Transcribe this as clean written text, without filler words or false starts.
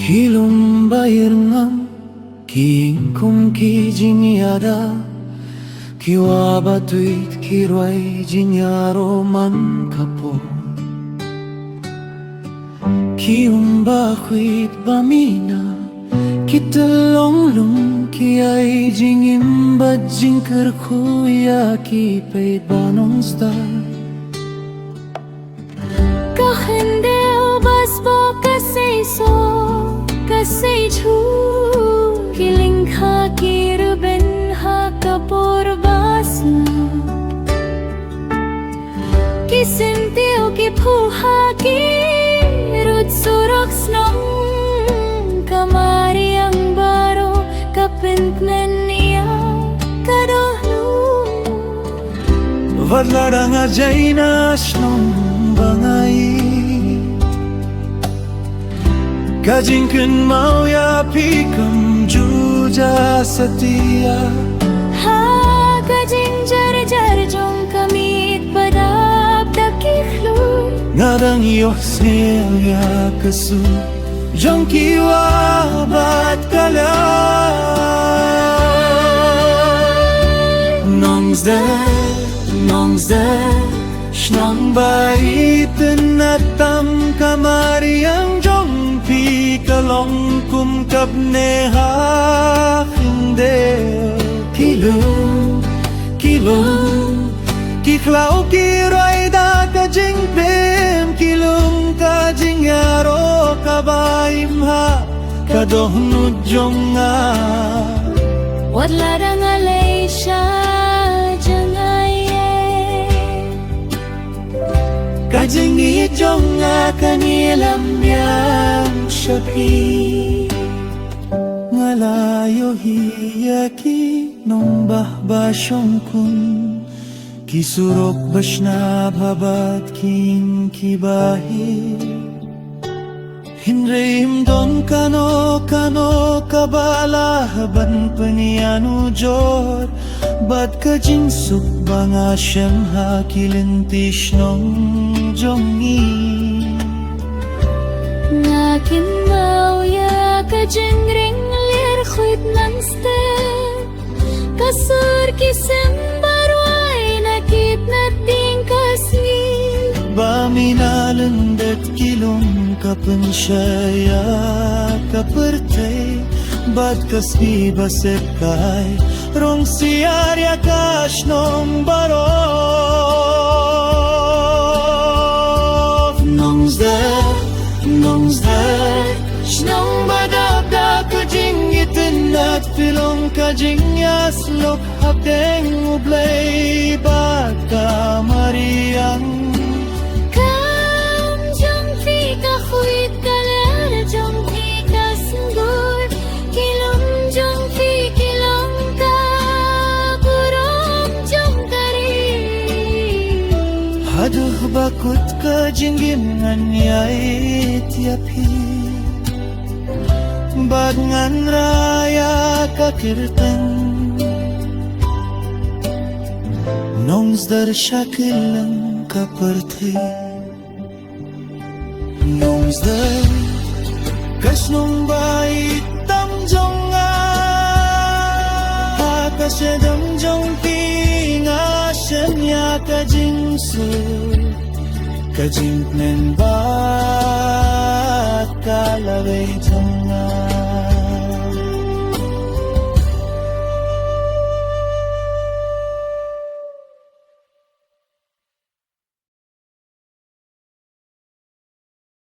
Kilum bayir ngam Kiing kum ki jinyada Kiwa batuit kirway jinyaro man kapo Kium bakwit bamina Kitalong lung kiay jingim bad jingker kuya ki peit banong star Kahende bas bo kasay so kasay chu kiling kha kirben ha kapor basna kisintio ki phuha ki rut surok snong kamari ang baro kapentnen niya kadohnu Vadlarang ajayna shnong bangay Kajingken mau ya pikam juja setia ha kajing jar jar jong kamit padap dakikhlur Ngadang iyo siya kasu Jong kiwa bat kala Nongzde Shnang baitin atam kamariang jong pi kalong kum kabne ha khinde Kilum Kiklau kiroy da kajing pem Kilum kajing yaro kabaim ha Kadohnu jonga wadlarang alay siya Kajing ijong kanilam yang syapi Ngalayo hiyaki nong bahbasyong kun Kisurok basna babat king kibahir Hinreim don kano kabala ban penianu jor Bat kajing suk banga siyang hakilintish nong jongi Ngakin mau ya kajing ring lir khwit nang step Kasur kisem barway nakit nating kasni Baminalandat kilong kapansyaya kapertay Bat kasbi basekay Rong siarya kash nong barov Nongzde Shnong badabda kajing itinat Filong kajing yaslok hapdeng ublay Bat kamariang Kam jong fi ka khwit kalar jong fi ka sunggur Kilom jong fi kilom ka kurong jong kari Haduh bakut kajinggim nganyay tiapi Bad ngan raya kakirtang Nongzdar syakilang kaperti Nongzdar kasnong bait tamjonga Hakasyadam jong pinga Shanya kajing su Kajing nen bat kalaway jong